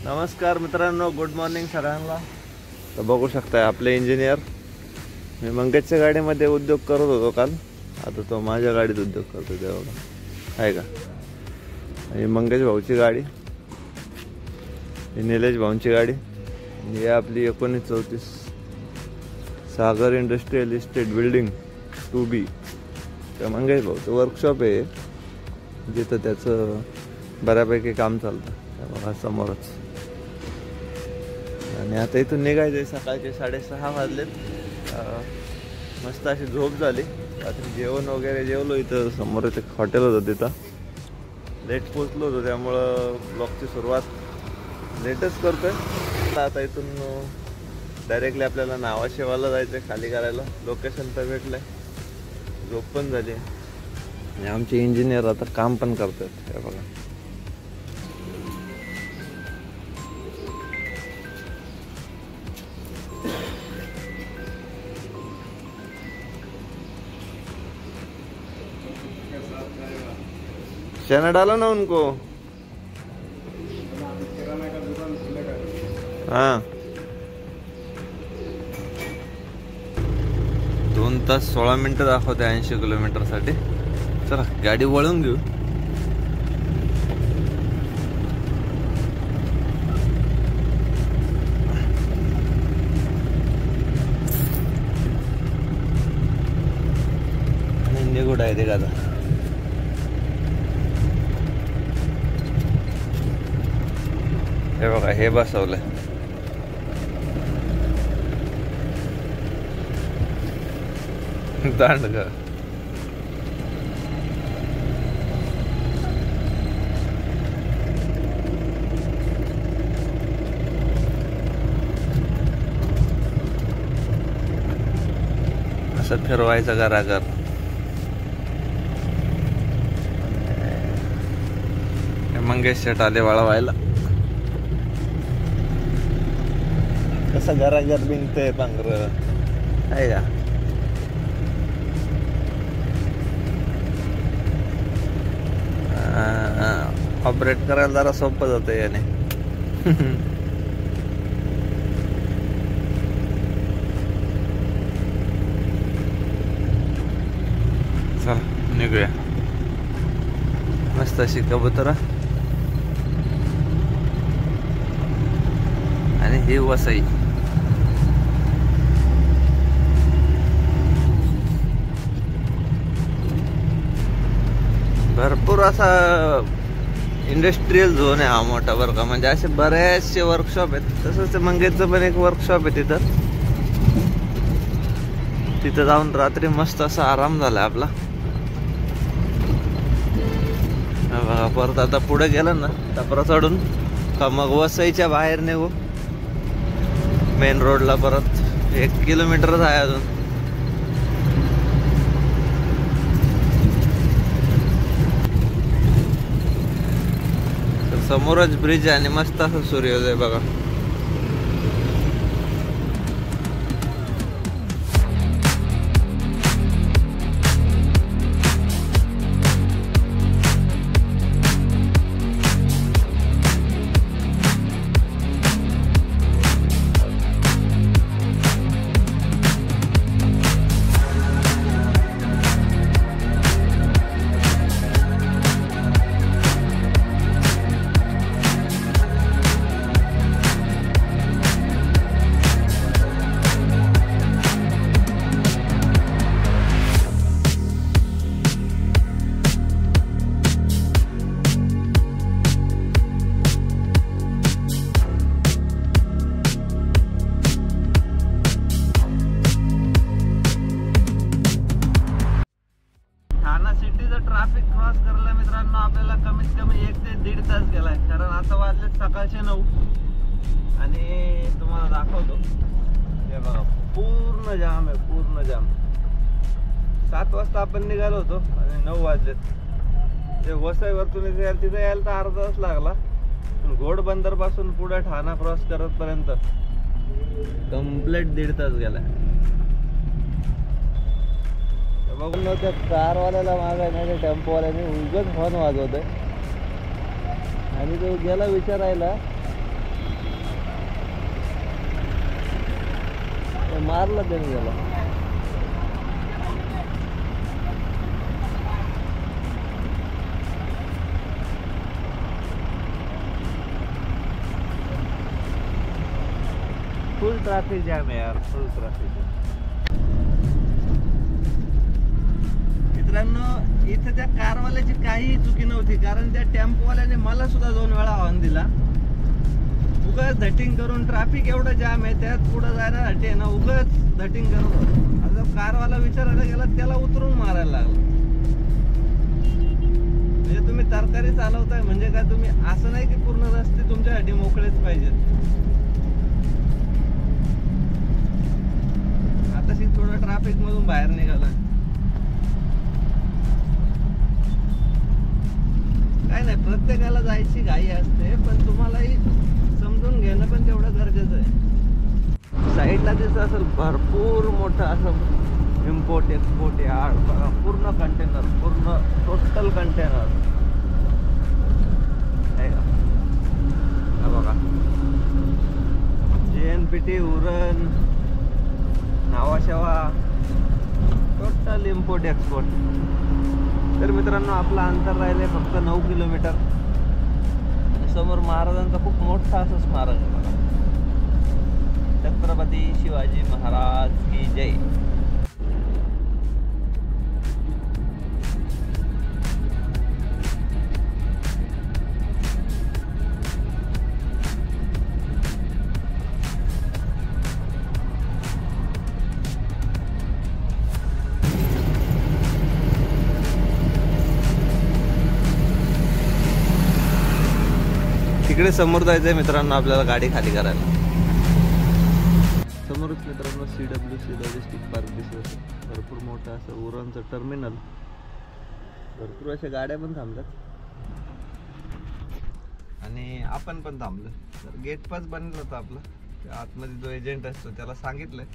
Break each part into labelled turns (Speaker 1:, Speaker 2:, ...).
Speaker 1: नमस्कार मित्रांनो, good morning सगळ्यांना. तर बघू शकताय आपले इंजिनियर. मी मंगेशच्या गाडीमध्ये उद्योग करत होतो काल, आता तो माझ्या गाडीत उद्योग करतो. ते बघा आहे का, ही मंगेश भाऊची गाडी, ही निलेश भाऊंची गाडी, ही आपली 1934 सागर इंडस्ट्रियल इस्टेट बिल्डिंग 2B. त्या मंगेश भाऊचं वर्कशॉप आहे जिथं त्याचं बऱ्यापैकी काम चालतं. त्या बघा समोरच. आणि आता इथून निघायचं. सकाळचे 6:30 वाजलेत. मस्त अशी झोप झाली. रात्री जेवण वगैरे जेवलो. इथं समोर एक हॉटेल होतं, तिथं लेट पोचलो होतो, त्यामुळं ब्लॉगची सुरुवात लेटच करतोय. आता इथून डायरेक्टली आपल्याला नावाशेवाला जायचं आहे, खाली करायला. लोकेशन तर भेटलंय, झोप पण झाली. आणि आमचे इंजिनियर आता काम पण करतात. हे बघा, चना डालो ना उनको. हाँ, 2 तास 16 मिनिटं दाखवते 80 किलोमीटरसाठी. चला गाडी वळून घेऊ. आणि निघू डायरेक्ट आता. हे बघा, हे बसवलंय. दांडगा. असं फिरवायचं घराघर. मंगेश शेट आले वळवायला. कसं घराघर बिनतंय पांघर आहे का. ऑपरेट करायला जरा सोपं जातं याने. चल निघूया. मस्त अशी कबुतरा. आणि ही वसई. भरपूर असा इंडस्ट्रियल झोन आहे हा मोठा, बरं का. म्हणजे असे बरेचसे वर्कशॉप आहेत. तसंच मंगेशचं पण एक वर्कशॉप आहे तिथं जाऊन रात्री मस्त असा आराम झाला आपला. बघा, परत आता पुढे गेलं ना टपरा चढून का मग वसईच्या बाहेर निघू मेन रोडला. परत 1 किलोमीटरच आहे अजून. समोरच ब्रिज आहे आणि मस्त असं सूर्योदय बघा. ट्रॅफिक क्रॉस करायला मित्रांनो आपल्याला कमीत कमी 1 ते 1.5 तास गेलाय. कारण आता वाजले सकाळचे 9 आणि तुम्हाला दाखवतो. हे बघा, पूर्ण जाम आहे, पूर्ण जाम. 7 वाजता आपण निघालो होतो आणि 9 वाजलेत. ते वसईवरतून तिथे यायला तर अर्धा तास लागला. पण घोडबंदर पासून पुढे ठाणा क्रॉस करत पर्यंत कम्प्लीट 1.5 तास गेलाय. बघून त्या कारवाल्याला मागाय नाही, त्या टेम्पोवाल्याने उगाच हॉर्न वाजवतोय. आणि तो गेला विचारायला मारलं त्याने त्याला. फुल ट्रॅफिक जॅम आहे यार, फुल ट्रॅफिक. मित्रांनो इथं त्या कारवाल्याची काहीही चुकी नव्हती, कारण त्या टेम्पोवाल्याने मला सुद्धा 2 वेळा हॉर्न दिला. उगाच धटिंग करून, ट्रॅफिक एवढं जाम आहे त्यात पुढे जाण्यासाठी आहे ना, उगाच धटिंग करून. आता कारवाला विचारायला गेला त्याला उतरून मारायला लागला. म्हणजे तुम्ही तरकारी चालवताय म्हणजे काय, तुम्ही असं नाही की पूर्ण रस्ते तुमच्यासाठी मोकळेच पाहिजेत. आताशी थोडं ट्रॅफिक मधून बाहेर निघाला. काय नाही, प्रत्येकाला जायची घाई असते, पण तुम्हालाही समजून घेणं पण तेवढं गरजेचं आहे. साईडला दिसत असेल भरपूर मोठं असं इम्पोर्ट एक्सपोर्ट यार्ड बघा, पूर्ण कंटेनर, पूर्ण टोटल कंटेनर आहे का. बघा JNPT, Uran, Nhava Sheva, total import export. तर मित्रांनो आपलं अंतर राहिले फक्त 9 किलोमीटर. समोर महाराजांचा खूप मोठा असं स्मारक आहे बघा. छत्रपती शिवाजी महाराज की जय. तिकडे समोर जायचंय मित्रांनो आपल्याला गाडी खाली करायला. समोरच मित्रांनो CWC लॉजिस्टिक पार्क दिसत. भरपूर मोठं असं उरणचं टर्मिनल. भरपूर अशा गाड्या पण थांबतात आणि आपण पण थांबलो. तर गेट पास बनलं होतं आपलं. आतमध्ये जो एजंट असतो त्याला सांगितलंय,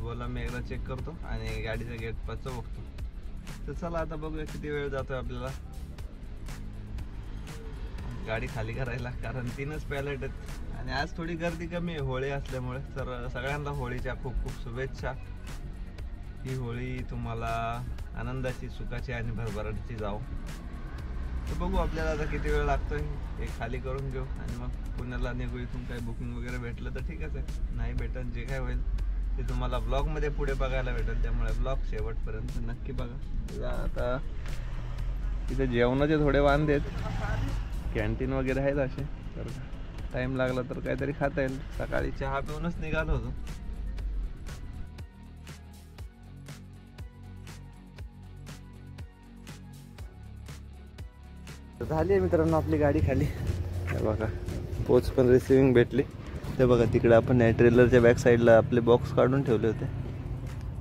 Speaker 1: बोला मी एकदा चेक करतो आणि गाडीचं गेट पासचं बघतो. तर चला आता बघूया किती वेळ जातोय आपल्याला गाडी खाली करायला, कारण 3च पॅलेट आहेत आणि आज थोडी गर्दी कमी आहे होळी असल्यामुळे. तर सगळ्यांना होळीच्या खूप खूप शुभेच्छा. ही होळी तुम्हाला आनंदाची, सुखाची आणि भरभराटीची जाओ. तर बघू आपल्याला आता किती वेळ लागतोय हे खाली करून घेऊ आणि मग पुण्याला निघू. इथून काही बुकिंग वगैरे भेटलं तर ठीकच आहे, नाही भेटत जे काय होईल ते तुम्हाला ब्लॉगमध्ये पुढे बघायला भेटेल. त्यामुळे ब्लॉग शेवटपर्यंत नक्की बघा. आता इथे जेवणाचे थोडे वांदे आहेत, कॅन्टीन वगैरे आहेत असे, तर टाइम लागला तर काहीतरी खाता येईल. सकाळी चहा पिऊनच निघालो होतो. झाली आहे मित्रांनो आपली गाडी खाली. हे बघा पोच पण रिसिविंग भेटली. ते बघा तिकडे आपण ट्रेलरच्या बॅक साईडला आपले बॉक्स काढून ठेवले होते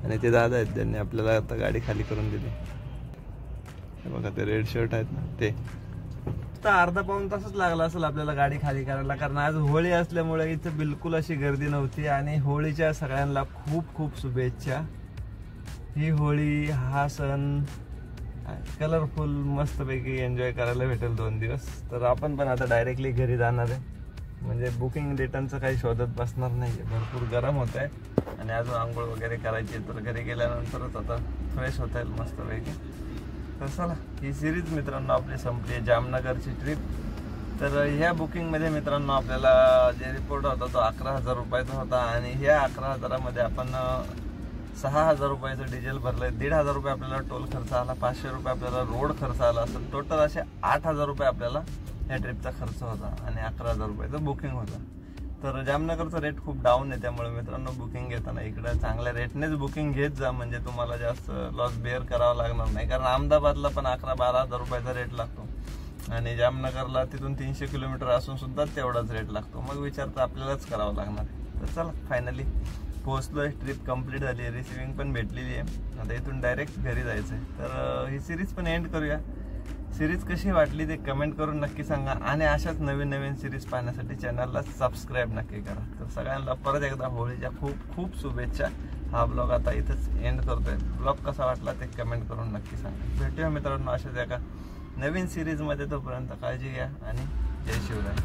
Speaker 1: आणि ते दादा आहेत त्यांनी आपल्याला आता गाडी खाली करून दिली. हे बघा ते रेड शर्ट आहेत ना ते. अर्धा पाऊण तासच लागला असेल आपल्याला गाडी खाली करायला, कारण आज होळी असल्यामुळे इथं बिलकुल अशी गर्दी नव्हती. आणि होळीच्या सगळ्यांना खूप खूप शुभेच्छा. ही होळी, हा सण कलरफुल मस्तपैकी एन्जॉय करायला भेटेल 2 दिवस. तर आपण पण आता डायरेक्टली घरी जाणार आहे, म्हणजे बुकिंग रिटर्नचं काही शोधत बसणार नाही. भरपूर गरम होत आहे आणि अजून आंघोळ वगैरे करायची, तर घरी गेल्यानंतरच आता फ्रेश होता येईल मस्तपैकी. तर चला ही सिरीज मित्रांनो आपली संपली आहे, जामनगरची ट्रिप. तर ह्या बुकिंगमध्ये मित्रांनो आपल्याला जे रिपोर्ट होता तो 11,000 रुपयाचा होता आणि ह्या 11,000मध्ये आपण 6,000 रुपयाचं डिझेल भरलंय. 1,500 रुपये आपल्याला टोल खर्च आला, 500 रुपये आपल्याला रोड खर्च आला. असेल टोटल असे 8,000 रुपये आपल्याला या ट्रिपचा खर्च होता आणि 11,000 रुपयाचं बुकिंग होतं. तर जामनगरचा रेट खूप डाऊन आहे, त्यामुळे मित्रांनो बुकिंग घेताना इकडे चांगल्या रेटनेच बुकिंग घेत जा, म्हणजे तुम्हाला जास्त लॉस बेअर करावा लागणार नाही. कारण अहमदाबादला पण 11-12,000 रुपयाचा रेट लागतो आणि जामनगरला तिथून 300 किलोमीटर असून सुद्धा तेवढाच रेट लागतो. मग विचार तर आपल्यालाच करावा लागणार. तर चला फायनली पोहोचलोय, ट्रिप कंप्लीट झाली आहे, रिसिविंग पण भेटलेली आहे. आता इथून डायरेक्ट घरी जायचं आहे. तर ही सिरीज पण एंड करूया. सिरीज कशी वाटली ते कमेंट करून नक्की सांगा आणि अशाच नवीन नवीन सिरीज पाहण्यासाठी चॅनलला सबस्क्राईब नक्की करा. तर सगळ्यांना परत एकदा होळीच्या खूप खूप शुभेच्छा. हा ब्लॉग आता इथंच एंड करतोय. ब्लॉग कसा वाटला ते कमेंट करून नक्की सांगा. भेटूया मित्रांनो अशाच एका नवीन सिरीजमध्ये. तोपर्यंत काळजी घ्या आणि जय शिवराय.